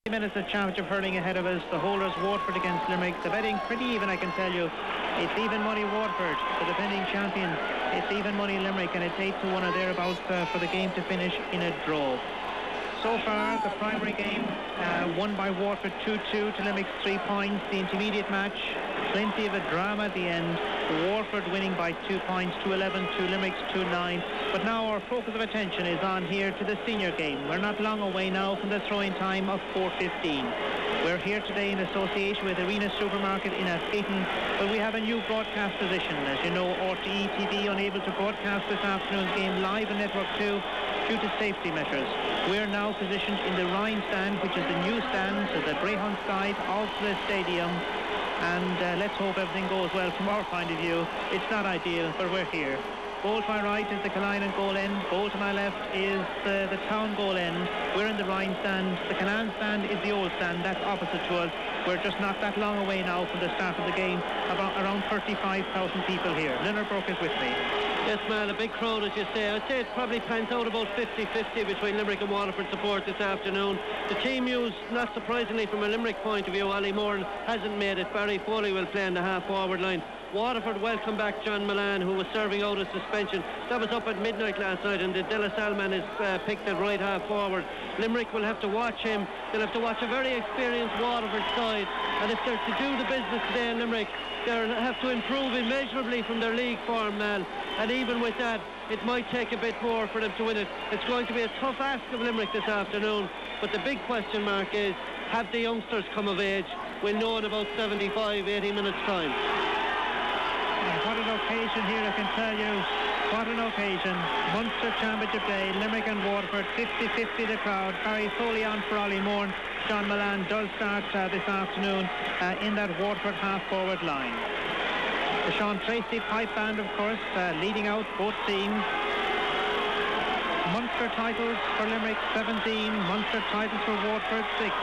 minutes of Championship Hurling ahead of us. The holders Waterford against Limerick. The betting pretty even, I can tell you. It's even money Waterford, the defending champions. It's even money Limerick, and it's 8-1 or thereabouts for the game to finish in a draw. So far, the primary game won by Waterford 2-2 to Limerick's 3 points. The intermediate match, plenty of a drama at the end. Waterford winning by 2 points, 2-11 to Limerick's 2-9. But now our focus of attention is on here to the senior game. We're not long away now from the throwing time of 4:15. We're here today in association with Arena Supermarket in Askeaton, but we have a new broadcast position. As you know, RTE TV unable to broadcast this afternoon's game live on Network 2 due to safety measures. We're now positioned in the Rhine stand, which is the new stand to the Brehon side of the stadium. And let's hope everything goes well from our point of view. It's not ideal, but we're here. Goal to my right is the Killiney goal end. Goal to my left is the town goal end. We're in the Rhine stand. The Canaan stand is the old stand. That's opposite to us. We're just not that long away now from the start of the game. Around 35,000 people here. Leonard Burke is with me. Yes, man, a big crowd, as you say. I'd say it probably pans out about 50-50 between Limerick and Waterford support this afternoon. The team used, not surprisingly from a Limerick point of view, Ali Moran hasn't made it. Barry Foley will play in the half-forward line. Waterford welcome back John Milan, who was serving out a suspension. That was up at midnight last night, and the Della Salman is picked at right half forward. Limerick will have to watch him. They'll have to watch a very experienced Waterford side, and if they're to do the business today in Limerick, they'll have to improve immeasurably from their league form, Mal. And even with that, it might take a bit more for them to win it. It's going to be a tough ask of Limerick this afternoon, but the big question mark is, have the youngsters come of age? We'll know in about 75, 80 minutes time. What an occasion here, I can tell you. What an occasion. Munster Championship Day, Limerick and Waterford, 50-50 the crowd. Barry Foley on for Ollie Moore. John Milan does start this afternoon in that Waterford half-forward line. The Sean Tracy pipe band, of course, leading out both teams. Munster titles for Limerick, 17. Munster titles for Waterford, 6.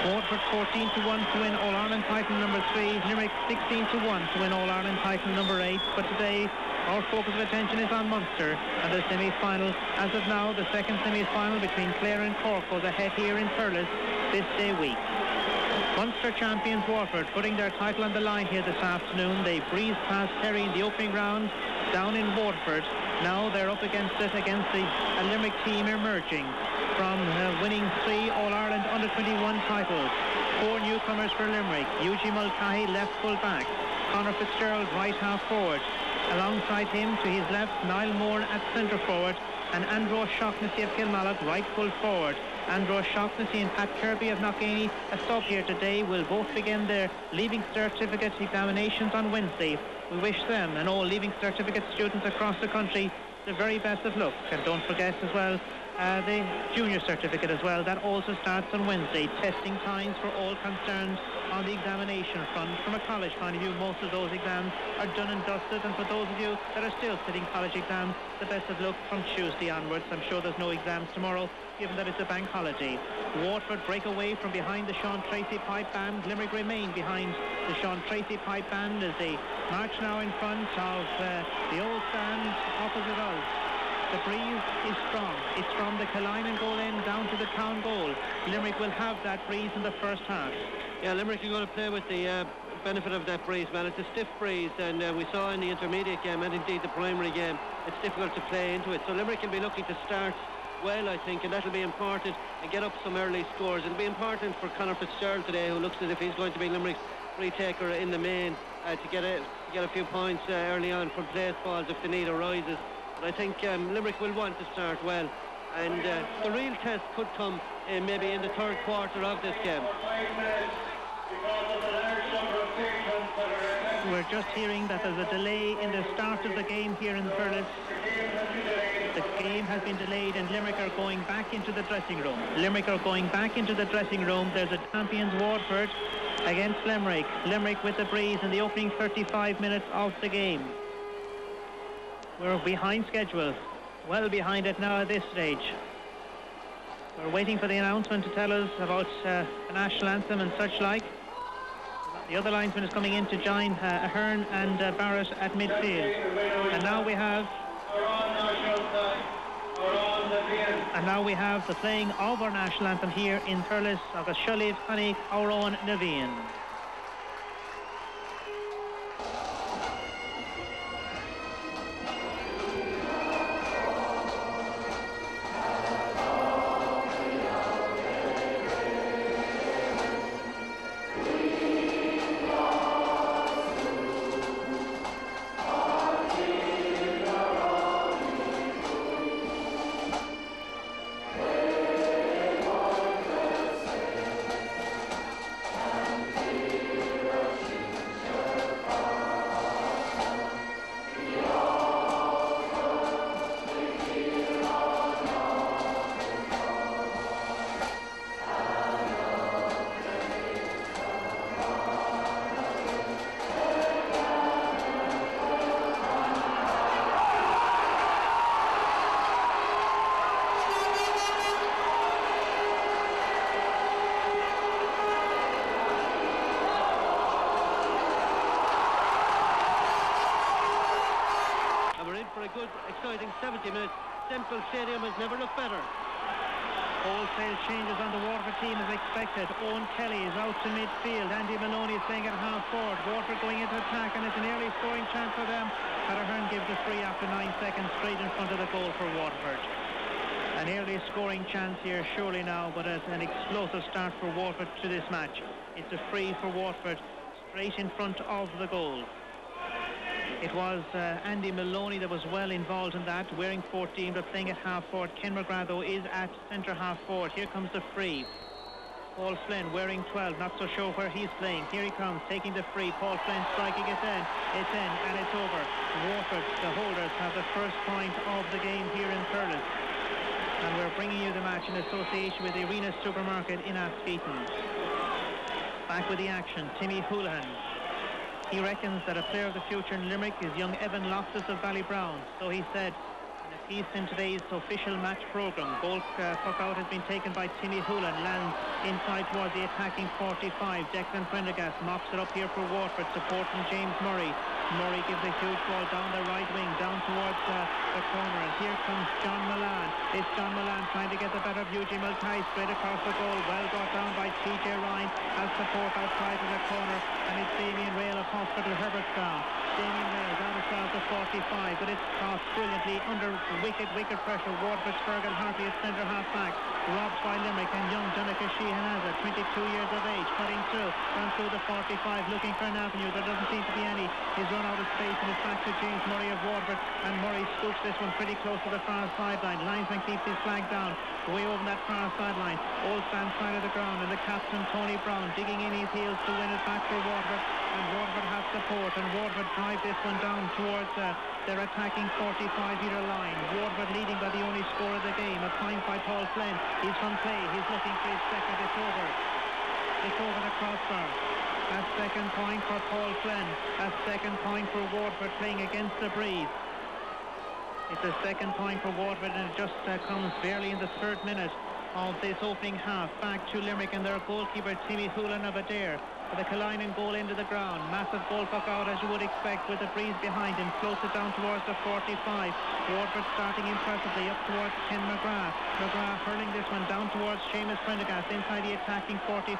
Waterford 14-1 to win All-Ireland title number 3. Limerick 16-1 to win All-Ireland title number 8. But today, our focus of attention is on Munster and the semi-final. As of now, the second semi-final between Clare and Cork goes ahead here in Thurles this day week. Munster champions Waterford putting their title on the line here this afternoon. They breezed past Kerry in the opening round down in Waterford. Now they're up against a Limerick team emerging from winning 3 All-Ireland under-21 titles. 4 newcomers for Limerick. Eugene Mulcahy, left full-back. Conor Fitzgerald, right half-forward. Alongside him, to his left, Niall Moore at centre-forward. And Andrew O'Shaughnessy of Kilmallock, right full-forward. Andrew O'Shaughnessy and Pat Kirby of Knockany, a sub here today, will both begin their Leaving Certificate examinations on Wednesday. We wish them and all Leaving Certificate students across the country the very best of luck. And don't forget as well, the junior certificate as well. That also starts on Wednesday. Testing times for all concerned on the examination front. From a college point of view, most of those exams are done and dusted, and for those of you that are still sitting college exams, the best of luck from Tuesday onwards. I'm sure there's no exams tomorrow, given that it's a bank holiday. Waterford break away from behind the Sean Tracy pipe band. Limerick remain behind the Sean Tracy pipe band as they march now in front of the old stand opposite us. The breeze is strong. It's from the Killiney goal end down to the town goal. Limerick will have that breeze in the first half. Yeah, Limerick are going to play with the benefit of that breeze, man. It's a stiff breeze, and we saw in the intermediate game and indeed the primary game, it's difficult to play into it. So Limerick will be looking to start well, I think, and that'll be important and get up some early scores. It'll be important for Conor Fitzgerald today, who looks as if he's going to be Limerick's free taker in the main, to get a few points early on from place balls if the need arises. But I think Limerick will want to start well, and the real test could come maybe in the third quarter of this game. We're just hearing that there's a delay in the start of the game here in Thurles. The game has been delayed and Limerick are going back into the dressing room. Limerick are going back into the dressing room. There's a champions Waterford against Limerick. Limerick with the breeze in the opening 35 minutes of the game. We're behind schedule, well behind it now at this stage. We're waiting for the announcement to tell us about the national anthem and such like. The other linesman is coming in to join Ahern and Barrett at midfield. And now we have And now we have the playing of our national anthem here in Thurles, agus Shuliv Hanik, our own Naveen. Good, exciting 70 minutes. Semple Stadium has never looked better. Wholesale changes on the Waterford team as expected. Owen Kelly is out to midfield. Andy Maloney is playing at half forward. Waterford going into attack, and it's an early scoring chance for them. Hearn gives the free after 9 seconds straight in front of the goal for Waterford. An early scoring chance here surely now, but as an explosive start for Waterford to this match. It's a free for Waterford straight in front of the goal. It was Andy Maloney that was well involved in that, wearing 14 but playing at half forward. Ken McGrath though is at centre half forward. Here comes the free. Paul Flynn wearing 12, not so sure where he's playing. Here he comes, taking the free. Paul Flynn striking it in. It's in and it's over. Waterford, the holders, have the first point of the game here in Thurles. And we're bringing you the match in association with the Arena Supermarket in Askeaton. Back with the action, Timmy Houlihan. He reckons that a player of the future in Limerick is young Evan Loftus of Ballybrown. So he said in a piece in today's official match programme. Goal puck out has been taken by Timmy Houlihan. Lands inside towards the attacking 45. Declan Prendergast mops it up here for Waterford. Support from James Murray. Murray gives a huge ball down the right wing, down towards the corner. And here comes John Milan. It's John Milan trying to get the better of Eugene Mulcahy. Straight across the goal. Well brought down by TJ Ryan. Has support outside of the corner. And it's Damien Rail of Hospital Herbertstown. Damien Rail down as far as the 45. But it's crossed brilliantly under wicked pressure. Waterford's Fergal Hartley at centre half back. Robbed by Limerick, and young Donica Sheehan has it. 22 years of age. Cutting through. Runs through the 45. Looking for an avenue. There doesn't seem to be any. He's run out of space and it's back to James Murray of Waterford, and Murray scoops this one pretty close to the far sideline. Linesman keeps his flag down way over that far sideline. All stand side of the ground, and the captain Tony Brown digging in his heels to win it back for Waterford, and Waterford has support, and Waterford drive this one down towards their attacking 45-metre line. Waterford leading by the only score of the game. A point by Paul Flynn. He's from play. He's looking for his second. It's over. It's over the crossbar. A second point for Paul Flynn. A second point for Waterford playing against the breeze. It's a second point for Waterford, and it just comes barely in the third minute of this opening half. Back to Limerick and their goalkeeper Timmy Houlihan of Adair. For the Kalainen goal into the ground. Massive goal puck out as you would expect with the breeze behind him. Floats it down towards the 45. Waterford starting impressively up towards Ken McGrath. McGrath hurling this one down towards Seamus Prendergast inside the attacking 45.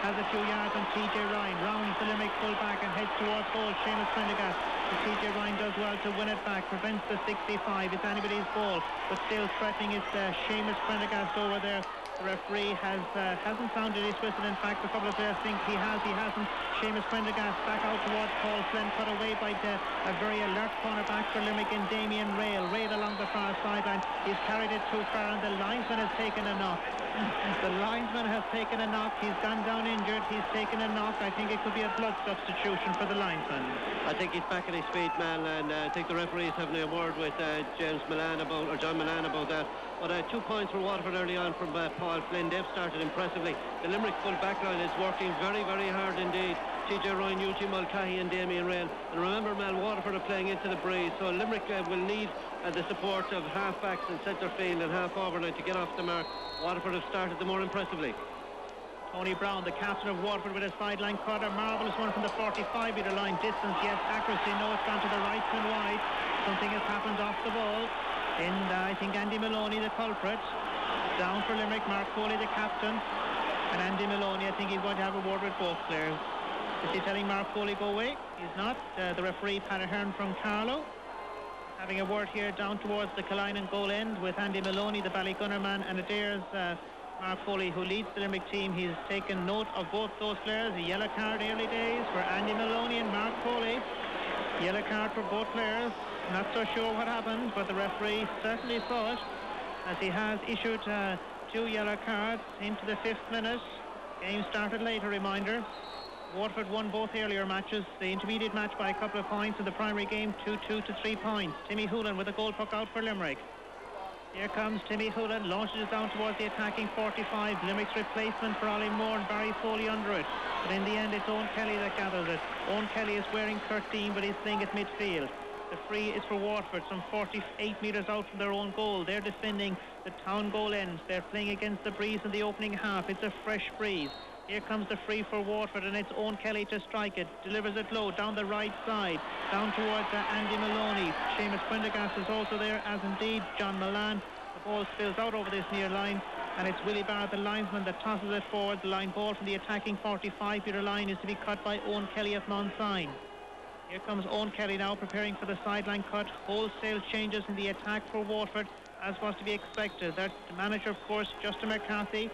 Has a few yards on TJ Ryan. Rounds the Limerick full back and heads towards goal. Seamus Prendergast. TJ Ryan does well to win it back. Prevents the 65. It's anybody's ball. But still threatening it's Seamus Prendergast over there. The referee hasn't sounded his whistle. In fact, a couple of players think he has. He hasn't. Seamus Prendergast back out towards Paul Flynn. Cut away by a very alert cornerback for Limerick in Damien Rail. Rail along the far sideline. He's carried it too far, and the linesman has taken a knock. The linesman has taken a knock. He's gone down injured. He's taken a knock. I think it could be a blood substitution for the linesman. I think he's back at his feet, man, and I think the referee's having a word with John Milan about that. But 2 points for Waterford early on from Paul Flynn. They've started impressively. The Limerick full back line is working very, very hard indeed. TJ Ryan, Eugene Mulcahy and Damien Rail. And remember, Mel, Waterford are playing into the breeze, so Limerick will need the support of half-backs in centre field and half-forward line to get off the mark. Waterford have started the more impressively. Tony Brown, the captain of Waterford, with a sideline cutter. Marvellous one from the 45-metre line. Distance, yes. Accuracy, no. It's gone to the right and wide. Something has happened off the ball. I think Andy Maloney, the culprit. Down for Limerick, Mark Foley, the captain. And Andy Maloney, I think he's going to have a word with both players. Is he telling Mark Foley go away? He's not. The referee, Pat Ahern from Carlow, having a word here down towards the Killiney goal end with Andy Maloney, the Ballygunner man, and Adair's Mark Foley, who leads the Limerick team. He's taken note of both those players. A yellow card early days for Andy Maloney and Mark Foley. Yellow card for both players. Not so sure what happened, but the referee certainly saw it, as he has issued 2 yellow cards into the 5th minute. Game started late, a reminder. Waterford won both earlier matches, the intermediate match by a couple of points, and the primary game 2-2 to 3 points. Timmy Hoolan with a goal puck out for Limerick. Here comes Timmy Hoolan, launches it down towards the attacking 45. Limerick's replacement for Ollie Moore and Barry Foley under it. But in the end, it's Owen Kelly that gathers it. Owen Kelly is wearing 13, but he's playing at midfield. The free is for Waterford, some 48 metres out from their own goal. They're defending the town goal end. They're playing against the breeze in the opening half. It's a fresh breeze. Here comes the free for Waterford, and it's Owen Kelly to strike it. Delivers it low down the right side, down towards Andy Maloney. Seamus Prendergast is also there, as indeed John Milan. The ball spills out over this near line, and it's Willie Barrett, the linesman, that tosses it forward. The line ball from the attacking 45-metre line is to be cut by Owen Kelly of Mount Sign. Here comes Owen Kelly now, preparing for the sideline cut. Wholesale changes in the attack for Waterford, as was to be expected. Their manager, of course, Justin McCarthy.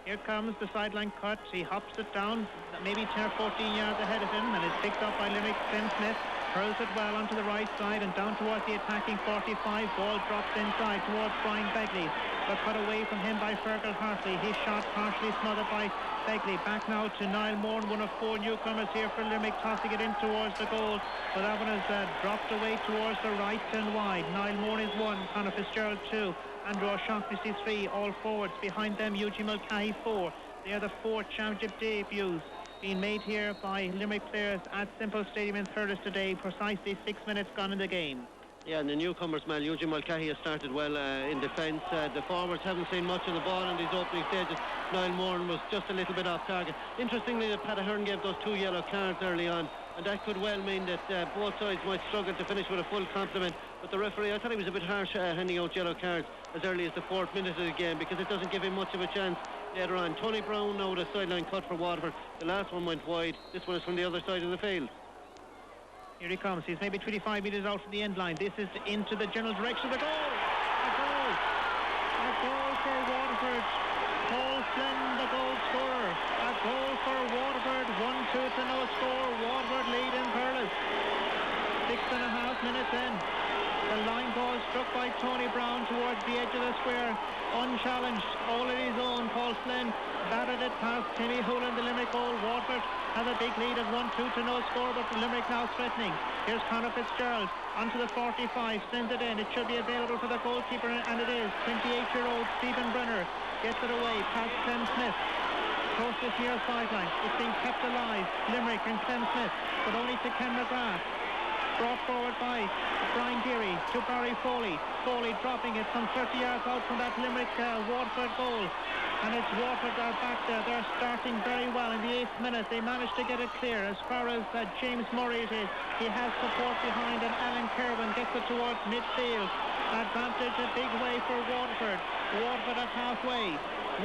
Here comes the sideline cut. He hops it down, maybe 10 or 14 yards ahead of him, and it's picked up by Limerick. Glenn Smith hurls it well onto the right side and down towards the attacking 45. Ball drops inside towards Brian Begley, but cut away from him by Fergal Hartley. His shot partially smothered by Begley. Back now to Niall Moore, one of 4 newcomers here for Limerick, tossing it in towards the goal, but that one is dropped away towards the right and wide. Niall Moore is 1, Conor Fitzgerald 2, Andrew O'Shaughnessy 3, all forwards. Behind them, Eugene Mulcahy 4. They are the 4 championship debuts being made here by Limerick players at Simple Stadium in Thurles today. Precisely 6 minutes gone in the game. Yeah, and the newcomers, man, Eugene Mulcahy has started well in defence. The forwards haven't seen much of the ball in these opening stages. Niall Moore was just a little bit off target. Interestingly, that Pat Ahern gave those 2 yellow cards early on, and that could well mean that both sides might struggle to finish with a full complement. But the referee, I thought he was a bit harsh handing out yellow cards as early as the 4th minute of the game, because it doesn't give him much of a chance later on. Tony Brown now with a sideline cut for Waterford. The last one went wide. This one is from the other side of the field. Here he comes. He's maybe 25 metres out from the end line. This is into the general direction of the goal. A goal. A goal for Waterford. Paul Flynn, the goal scorer. A goal for Waterford. 1-2 to no score. Waterford lead in Thurles. 6.5 minutes in. The line ball struck by Tony Brown towards the edge of the square. Unchallenged. All of his own. Paul Flynn batted it past Timmy Hoolan, the Limerick goal. Waterford has a big lead at 1-2 to no score, but Limerick now threatening. Here's Conor Fitzgerald onto the 45, sends it in. It should be available for the goalkeeper, and it is. 28-year-old Stephen Brenner gets it away past Clem Smith. Close this near sideline. It's being kept alive. Limerick and Clem Smith, but only to Ken McGrath. Brought forward by Brian Geary to Barry Foley. Foley dropping it some 30 yards out from that Limerick Waterford goal. And it's Waterford are back there. They're starting very well in the 8th minute. They managed to get it clear. As far as James Murray it is, he has support behind, and Alan Kerwin gets it towards midfield. Advantage a big way for Waterford. Waterford at halfway.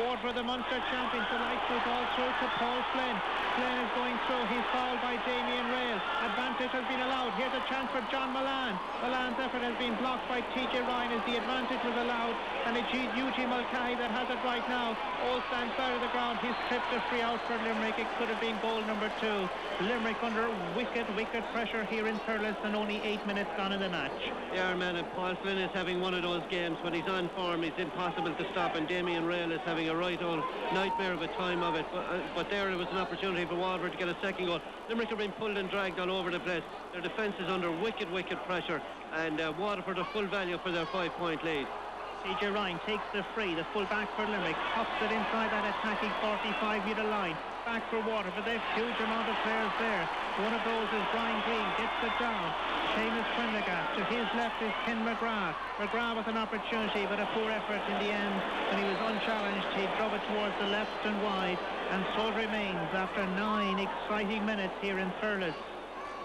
Waterford, the Munster champions, the light through ball through to Paul Flynn. Flynn is going through. He's fouled by Damien Rail. Advantage has been allowed. Here's a chance for John Milan. Milan's effort has been blocked by TJ Ryan as the advantage was allowed. And it's Eugene Mulcahy that has it right now. All stands out of the ground. He's clipped a free out for Limerick. It could have been goal number 2. Limerick under wicked pressure here in Thurles, and only 8 minutes gone in the match. Yeah, man, Paul Flynn is having one of those games when he's on form. He's impossible to stop, and Damien Rail is having a right old nightmare of a time of it. But there was an opportunity for Waterford to get a second goal. Limerick are being pulled and dragged all over the place. Their defence is under wicked pressure, and Waterford are full value for their 5-point lead. TJ Ryan takes the free, the full back for Limerick, pops it inside that attacking 45-metre line. Back for Waterford, there's a huge amount of players there. One of those is Brian Green, gets it down. Seamus Prendergast, to his left is Ken McGrath. McGrath with an opportunity, but a poor effort in the end. When he was unchallenged, he drove it towards the left and wide, and so it remains after 9 exciting minutes here in Thurles.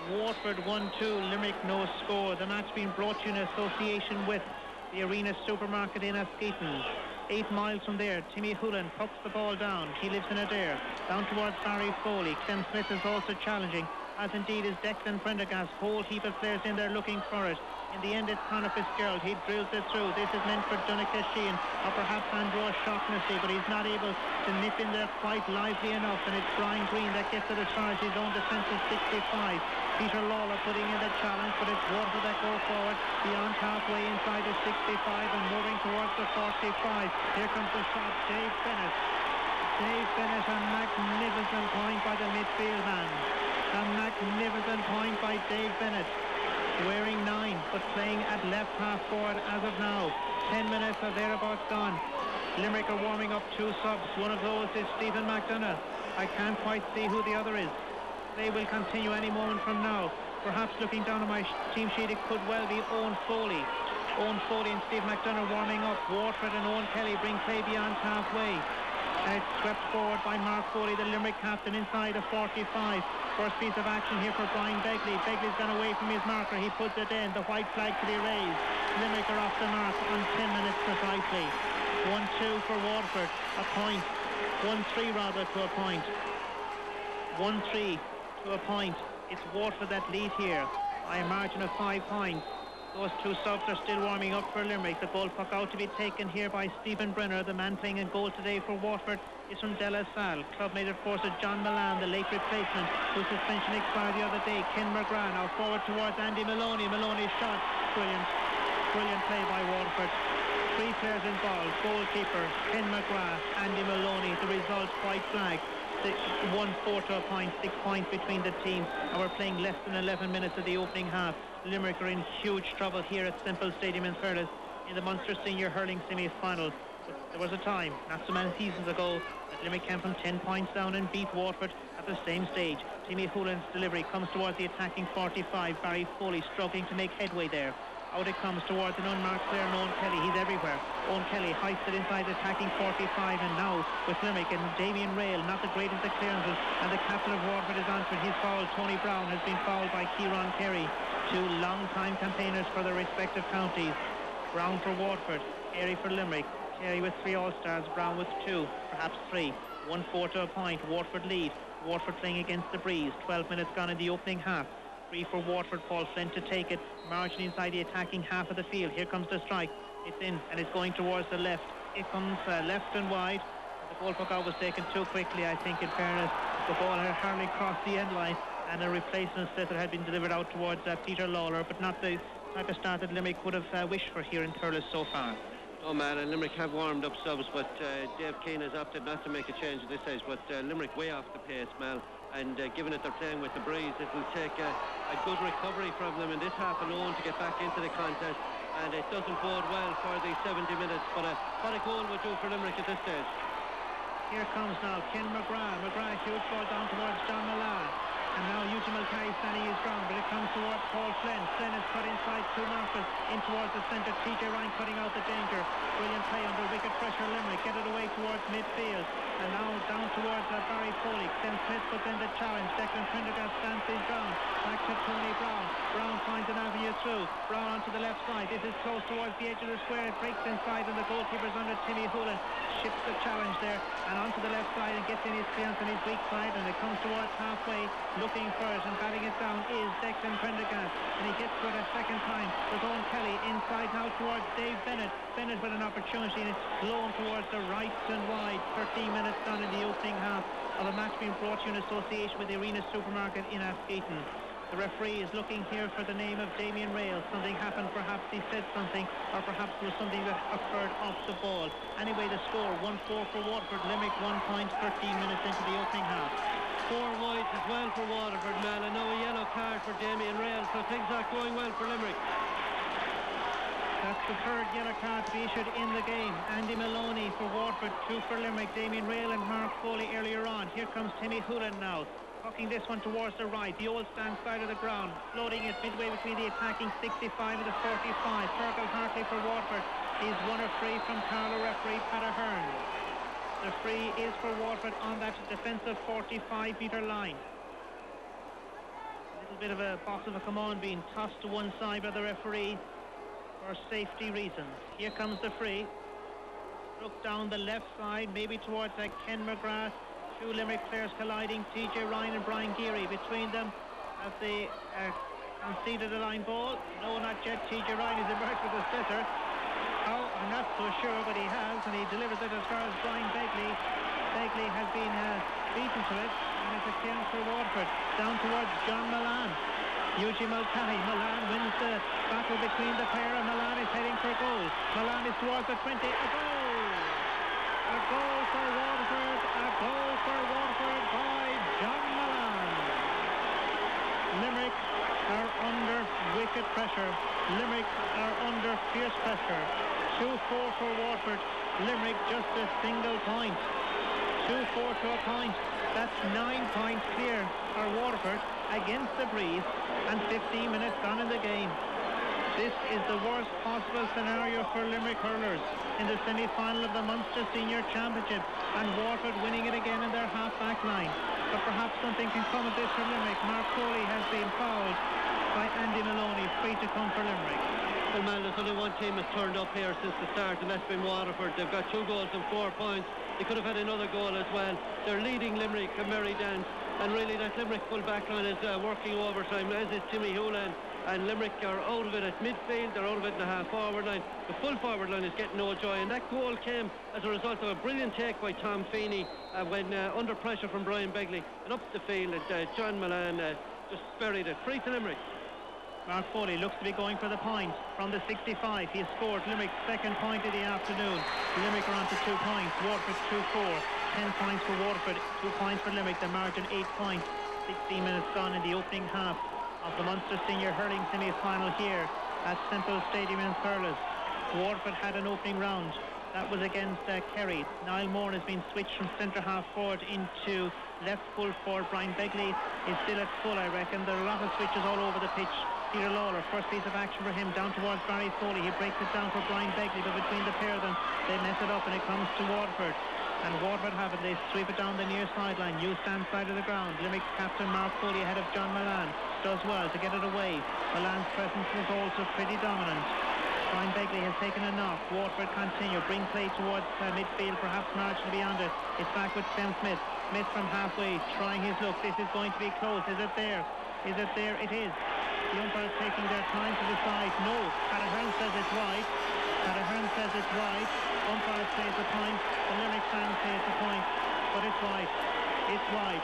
Waterford 1-2, Limerick no score. The match being brought to you in association with the Arena Supermarket in Askeaton. 8 miles from there, Timmy Hoolan pucks the ball down. He lives in Adair. Down towards Barry Foley. Clem Smith is also challenging, as indeed is Declan Prendergast. Whole heap of players in there looking for it. In the end, it's Conor Fitzgerald. He drills it through. This is meant for Donegal Sheehan, or perhaps Andrew O'Shaughnessy, but he's not able to nip in there quite lively enough, and it's Brian Green that gets it as far as his own defensive 65. Peter Lawler putting in the challenge, but it's Waterford that go forward beyond halfway inside the 65 and moving towards the 45. Here comes the shot, Dave Bennett. Dave Bennett, a magnificent point by the midfield man. A magnificent point by Dave Bennett. Wearing 9, but playing at left half forward as of now. 10 minutes or thereabouts gone. Limerick are warming up 2 subs. One of those is Stephen McDonough. I can't quite see who the other is. They will continue any moment from now. Perhaps looking down on my team sheet, it could well be Owen Foley. Owen Foley and Steve McDonough warming up. Waterford and Owen Kelly bring play beyond halfway. And it's swept forward by Mark Foley, the Limerick captain, inside the 45. First piece of action here for Brian Begley. Begley's gone away from his marker. He puts it in. The white flag to be raised. Limerick are off the mark on 10 minutes precisely. 1-2 for Waterford. A point. 1-3 rather to a point. 1-3 to a point. It's Waterford that lead here by a margin of 5 points. Those 2 subs are still warming up for Limerick. The goal puck out to be taken here by Stephen Brenner. The man playing in goal today for Waterford is from De La Salle. Clubmate, of course, is John Milan, the late replacement, whose suspension expired the other day. Ken McGrath now forward towards Andy Maloney. Maloney's shot. Brilliant. Brilliant play by Waterford. 3 players involved. Goalkeeper, Ken McGrath, Andy Maloney. The result quite flag. 1-4 to a point, 6 points between the teams, and we're playing less than 11 minutes of the opening half. Limerick are in huge trouble here at Semple Stadium in Thurles in the Munster Senior Hurling semi-final. There was a time, not so many seasons ago, that Limerick came from 10 points down and beat Waterford at the same stage. Timmy Hoolan's delivery comes towards the attacking 45. Barry Foley struggling to make headway there. Out it comes towards an unmarked player, Owen Kelly. He's everywhere. Owen Kelly hoisted inside the attacking 45, and now with Limerick and Damien Rail, not the greatest of clearances, and the captain of Waterford is answered. He's fouled. Tony Brown has been fouled by Kieran Carey. 2 long-time campaigners for their respective counties. Brown for Waterford, Carey for Limerick. Carey with 3 All-Stars, Brown with 2, perhaps 3. 1-4 to a point. Waterford lead. Waterford playing against the breeze. 12 minutes gone in the opening half. 3 for Waterford. Paul Flint to take it. Margin inside the attacking half of the field. Here comes the strike. It's in and it's going towards the left. It comes left and wide. The goal puck out was taken too quickly, I think, in fairness. The ball had hardly crossed the end line, and a replacement sliotar had been delivered out towards Peter Lawler, but not the type of start that Limerick would have wished for here in Thurles so far. Oh man, and Limerick have warmed up subs, but Dave Keane has opted not to make a change at this stage, but Limerick way off the pace, Mal, and given that they're playing with the breeze, it will take a good recovery from them in this half alone to get back into the contest, and it doesn't bode well for the 70 minutes, but what a goal would do for Limerick at this stage. Here comes now Ken McGrath. McGrath, huge ball down towards John Milan. And now Eugene Mulcahy standing his ground, but it comes towards Paul Flynn. Flynn is cut inside 2 markers in towards the centre. TJ Ryan cutting out the danger. Brilliant play under wicket pressure. Limerick get it away towards midfield. And now down towards Barry Foley. Clem Smith puts in the challenge. Declan Prendergast stands his ground. Back to Tony Brown. Brown finds an avenue through. Brown onto the left side. This is close towards the edge of the square. It breaks inside, and the goalkeeper's under Timmy Hoolan. Ships the challenge there and onto the left side and gets in his clearance on his weak side, and it comes towards halfway. Looking for it and batting it down is Declan Prendergast, and he gets to it a second time. There's Owen Kelly inside now towards Dave Bennett. Bennett with an opportunity, and it's blown towards the right and wide. 13 minutes done in the opening half of a match being brought to you in association with the Arena Supermarket in Askeaton. The referee is looking here for the name of Damien Rail. Something happened, perhaps he said something, or perhaps it was something that occurred off the ball. Anyway, the score 1-4 for Waterford. Limerick 1 point, 13 minutes into the opening half. 4 wides as well for Waterford, man, and now a yellow card for Damien Rail, so things aren't going well for Limerick. That's the 3rd yellow card to be issued in the game. Andy Maloney for Waterford, 2 for Limerick. Damien Rail and Mark Foley earlier on. Here comes Timmy Hoolan now. Pucking this one towards the right, the old stand side of the ground, floating it midway between the attacking 65 and the 45. Fergal Hartley for Waterford is 1 or 3 from Carlow referee Pat Ahern. The free is for Waterford on that defensive 45-metre line. A little bit of a boss of a command being tossed to one side by the referee. for safety reasons. Here comes the free. Look down the left side, maybe towards Ken McGrath. Two Limerick players colliding. TJ Ryan and Brian Geary between them. Have they conceded a line ball? No, not yet. TJ Ryan is emerged with a sitter. How? I'm not so sure, but he has, and he delivers it as far as Brian Begley. Begley has been beaten to it, and it's a clearance for Waterford. Down towards John Milan. Eugene Mulcahy. Milan wins the battle between the pair, and Milan is heading for a goal. Milan is towards the 20. A goal! A goal for Waterford. A goal for Waterford by John Milan. Limerick are under wicked pressure. Limerick are under fierce pressure. 2-4 for Waterford. Limerick just a single point. 2-4 to a point. That's 9 points clear for Waterford against the breeze, and 15 minutes gone in the game. This is the worst possible scenario for Limerick hurlers in the semi-final of the Munster Senior Championship, and Waterford winning it again in their half-back line. But perhaps something can come of this for Limerick. Mark Foley has been fouled by Andy Maloney. Free to come for Limerick. Well, man, there's only one team that's turned up here since the start, and that's been Waterford. They've got 2 goals and 4 points. They could have had another goal as well. They're leading Limerick a merry dance, and really that Limerick full back line is working overtime, as is Timmy Houlihan. And Limerick are out of it at midfield. They're out of it in the half-forward line. The full forward line is getting no joy, and that goal came as a result of a brilliant take by Tom Feeney when under pressure from Brian Begley. And up the field, John Milan just buried it. Free to Limerick. Mark Foley looks to be going for the point from the 65. He has scored Limerick's second point of the afternoon. Limerick are on to 2 points. Waterford 2-4. 10 points for Waterford, 2 points for Limerick. The margin 8 points. 16 minutes gone in the opening half of the Munster Senior Hurling semi-final here at Semple Stadium in Thurles. Waterford had an opening round. That was against Kerry. Niall Moore has been switched from centre half forward into left full forward. Brian Begley is still at full, I reckon. There are a lot of switches all over the pitch. Peter Lawler, first piece of action for him, down towards Barry Foley. He breaks it down for Brian Begley, but between the pair of them, they mess it up, and it comes to Waterford. And Waterford have it. They sweep it down the near sideline. New stand side of the ground. Limerick's captain Mark Foley ahead of John Milan. Does well to get it away. Milan's presence was also pretty dominant. Brian Begley has taken a knock. Waterford continue. Bring play towards midfield, perhaps margin beyond it. It's back with Sven Smith. Smith from halfway, trying his look. This is going to be close. Is it there? Is it there? It is. The umpires taking their time to decide. No. Callaghan says it's wide. Callaghan says it's wide. Umpire says the point. The Limerick fan says the point. But it's wide. It's wide.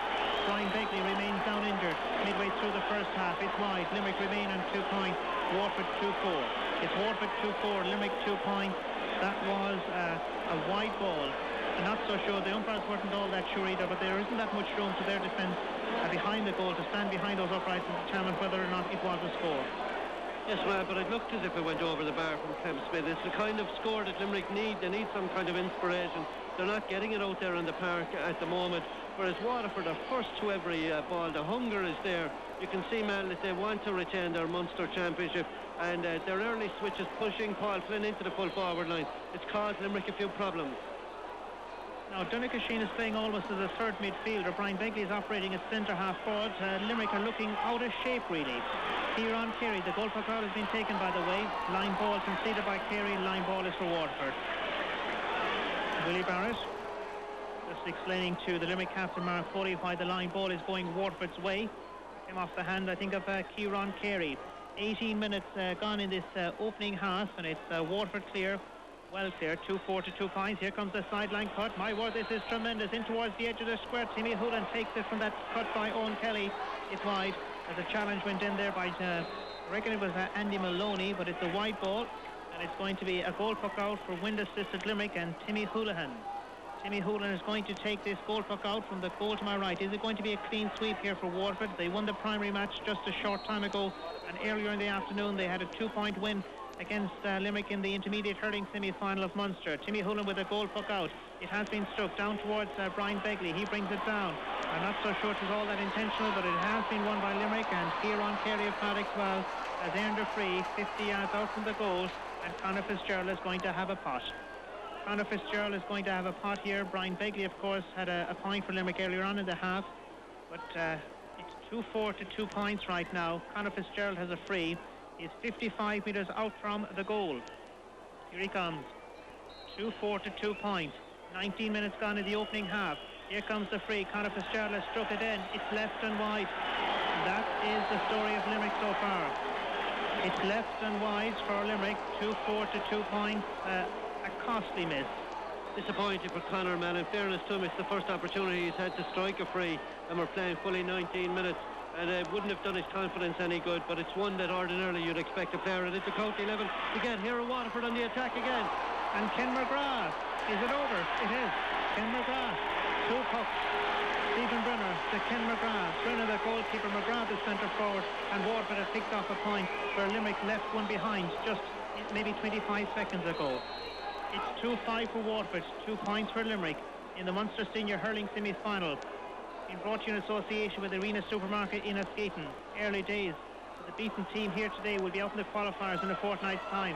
Brian Begley remains down injured midway through the first half. It's wide. Limerick remain on 2 points. Waterford 2-4. It's Waterford 2-4. Limerick 2 points. That was a wide ball. I'm not so sure. The umpires weren't all that sure either, but there isn't that much room to their defence behind the goal to stand behind those uprights and determine whether or not it was a score. Yes, well, but it looked as if it went over the bar from Clem Smith. It's the kind of score that Limerick need. They need some kind of inspiration. They're not getting it out there in the park at the moment, whereas Waterford are first to every ball. The hunger is there. You can see, man, that they want to retain their Munster Championship, and their early switches pushing Paul Flynn into the full forward line. It's caused Limerick a few problems. Now, Donegal Sheen is playing almost as a third midfielder. Brian Begley is operating as centre half forward. Limerick are looking out of shape, really. Kieran Carey, the goal for crowd has been taken, by the way. Line ball conceded by Carey. Line ball is for Waterford. Willie Barrett just explaining to the Limerick captain Mark Foley why the line ball is going Waterford's way. Came off the hand, I think, of Kieran Carey. 18 minutes gone in this opening half, and it's Waterford clear. Well clear, 2-4 to 2 points. Here comes the sideline cut. My word, this is tremendous. In towards the edge of the square. Timmy Houlihan takes it from that cut by Owen Kelly. It's wide. As a challenge went in there by, I reckon it was Andy Maloney, but it's a wide ball. And it's going to be a goal puck out for wind-assisted Limerick and Timmy Houlihan. Timmy Houlihan is going to take this goal puck out from the goal to my right. Is it going to be a clean sweep here for Waterford? They won the primary match just a short time ago, and earlier in the afternoon they had a 2-point win against Limerick in the intermediate hurling semi-final of Munster. Timmy Houlihan with a goal puck out. It has been struck down towards Brian Begley. He brings it down. I'm not so sure it was all that intentional, but it has been won by Limerick, and Kieran Carey of Paddockswell has earned a free 50 yards out from the goal, and Conor Fitzgerald is going to have a pot. Conor Fitzgerald is going to have a pot here. Brian Begley, of course, had a point for Limerick earlier on in the half, but it's 2-4 to 2 points right now. Conor Fitzgerald has a free. He's 55 metres out from the goal. Here he comes. 2-4 to 2 points. 19 minutes gone in the opening half. Here comes the free. Conor Fitzgerald has struck it in. It's left and wide. That is the story of Limerick so far. It's left and wide for Limerick. 2-4 to 2 points. A costly miss. Disappointing for Conor, man. In fairness to him, it's the first opportunity he's had to strike a free, and we're playing fully 19 minutes. And it wouldn't have done his confidence any good, but it's one that ordinarily you'd expect a player at the county level to get. Here at Waterford on the attack again. And Ken McGrath. Is it over? It is. Ken McGrath. 2 pucks. Stephen Brenner to Ken McGrath. Brenner the goalkeeper, McGrath is centre forward, and Waterford has picked off a point where Limerick left one behind just maybe 25 seconds ago. It's 2-5 for Waterford, 2 points for Limerick in the Munster Senior Hurling semi-final. Being brought to you in association with Arena Supermarket in Askeaton. Early days. The beaten team here today will be out in the qualifiers in a fortnight's time.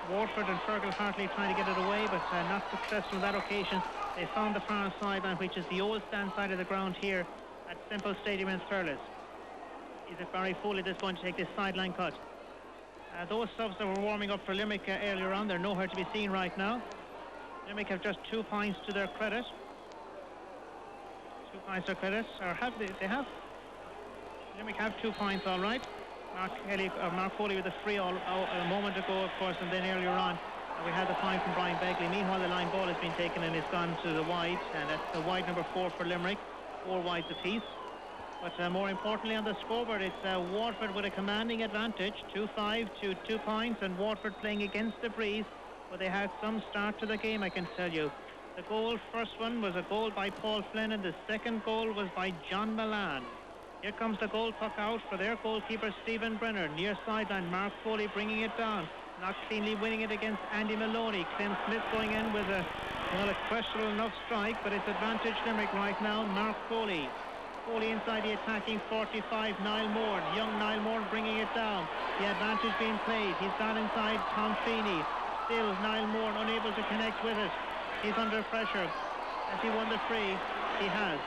Waterford and Fergal Hartley trying to get it away, but not successful on that occasion. They found the far sideline, which is the old stand side of the ground here at Semple Stadium in Thurles. Is it Barry Foley that's going to take this sideline cut? Those subs that were warming up for Limerick earlier on, they're nowhere to be seen right now. Limerick have just 2 points to their credit. 2 points to their credit, or have they have? Limerick have 2 points, all right. Mark Foley with a free a moment ago, of course, and then earlier on we had the point from Brian Begley. Meanwhile, the line ball has been taken and it's gone to the wide, and that's the wide number 4 for Limerick. 4 wides apiece. But more importantly on the scoreboard, it's Waterford with a commanding advantage, 2-5 to 2 points, and Waterford playing against the breeze. But they had some start to the game, I can tell you. The goal, first one, was a goal by Paul Flynn, and the second goal was by John Milan. Here comes the goal puck out for their goalkeeper, Stephen Brenner. Near sideline, Mark Foley bringing it down. Not cleanly winning it against Andy Maloney. Clem Smith going in with a questionable enough strike, but it's advantage Limerick right now. Mark Foley. Foley inside the attacking 45, Niall Moore. Young Niall Moore bringing it down. The advantage being played. He's gone inside Tom Feeney. Still Niall Moore unable to connect with it. He's under pressure. Has he won the free? He has.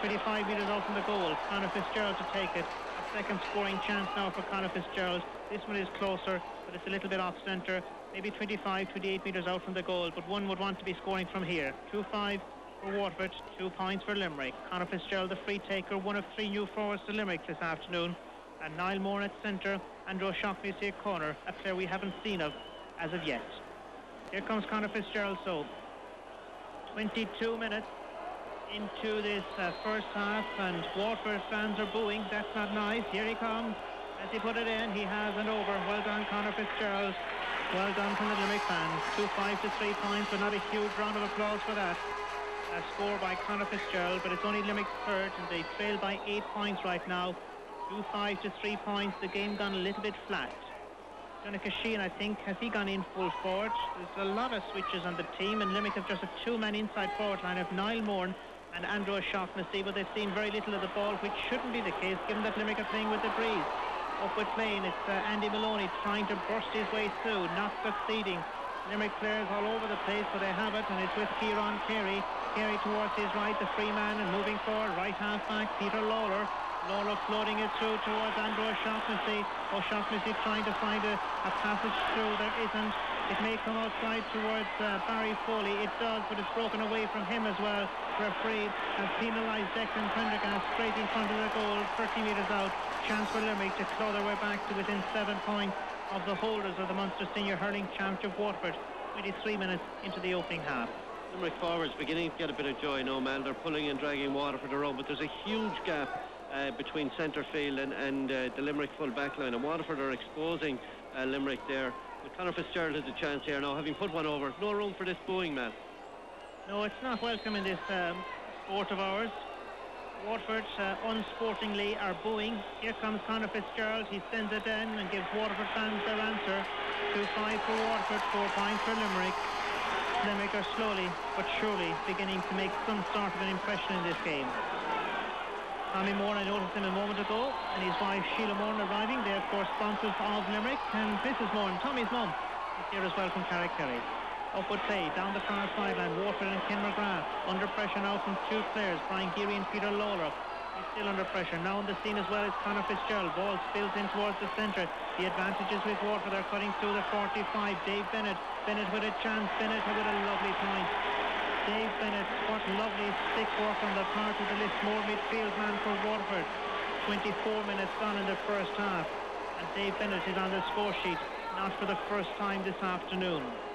25 metres out from the goal. Conor Fitzgerald to take it. A second scoring chance now for Conor Fitzgerald. This one is closer, but it's a little bit off centre. Maybe 25, 28 metres out from the goal, but one would want to be scoring from here. 2-5 for Waterford, 2 points for Limerick. Conor Fitzgerald, the free taker, one of 3 new forwards to Limerick this afternoon. And Niall Moore at centre, Andrew O'Shaughnessy at corner, a player we haven't seen of as of yet. Here comes Conor Fitzgerald, so 22 minutes into this first half, and Waterford fans are booing. That's not nice. Here he comes. As he put it in, he has an over. Well done, Conor Fitzgerald. Well done from the Limerick fans. 2-5 to 3 points, but not a huge round of applause for that. A score by Conor Fitzgerald, but it's only Limerick's third, and they trail by 8 points right now. 2-5 to 3 points. The game gone a little bit flat. Donica Sheehan, I think, has he gone in full forward? There's a lot of switches on the team, and Limerick have just a 2-man inside forward line of Niall Moore and Andrew O'Shaughnessy, but they've seen very little of the ball, which shouldn't be the case given that Limerick are playing with the breeze. Upward playing, it's Andy Maloney trying to burst his way through, not succeeding. Limerick players all over the place, but they have it, and it's with Kieran Carey. Carey towards his right, the free man, and moving forward, right half back, Peter Lawler. Lawler floating it through towards Andrew O'Shaughnessy. O'Shaughnessy trying to find a passage through. There isn't. It may come outside towards Barry Foley. It does, but it's broken away from him as well. Referee has penalised Declan Prendergast straight in front of the goal, 30 metres out. Chance for Limerick to claw their way back to within 7 points of the holders of the Munster Senior Hurling Championship, Waterford. 23 minutes into the opening half. Limerick forwards beginning to get a bit of joy now, man. They're pulling and dragging Waterford around, but there's a huge gap between centre field and the Limerick full back line, and Waterford are exposing Limerick there. But Conor Fitzgerald has a chance here now, having put one over. No room for this booing, man. No, it's not welcome in this sport of ours. Waterford unsportingly are booing. Here comes Conor Fitzgerald. He sends it in and gives Waterford fans their answer. 2-5 for Waterford, 4 points for Limerick. Limerick are slowly but surely beginning to make some sort of an impression in this game. Tommy Moore, I noticed him a moment ago, and his wife Sheila Moore arriving. They, of course, sponsors of Limerick, and Mrs. Moore, Tommy's mum, is here as well from Carrick-Kerry. Upward play, down the far sideline, Waterford and Ken McGrath. Under pressure now from 2 players, Brian Geary and Peter Lawler. He's still under pressure. Now on the scene as well is Conor Fitzgerald. Ball spills in towards the centre. The advantage is with Waterford. They're cutting through the 45. Dave Bennett. Bennett with a chance. Bennett with a lovely point. Dave Bennett, what lovely stick work on the part of the Lismore midfield man for Waterford. 24 minutes gone in the first half. And Dave Bennett is on the score sheet, not for the first time this afternoon.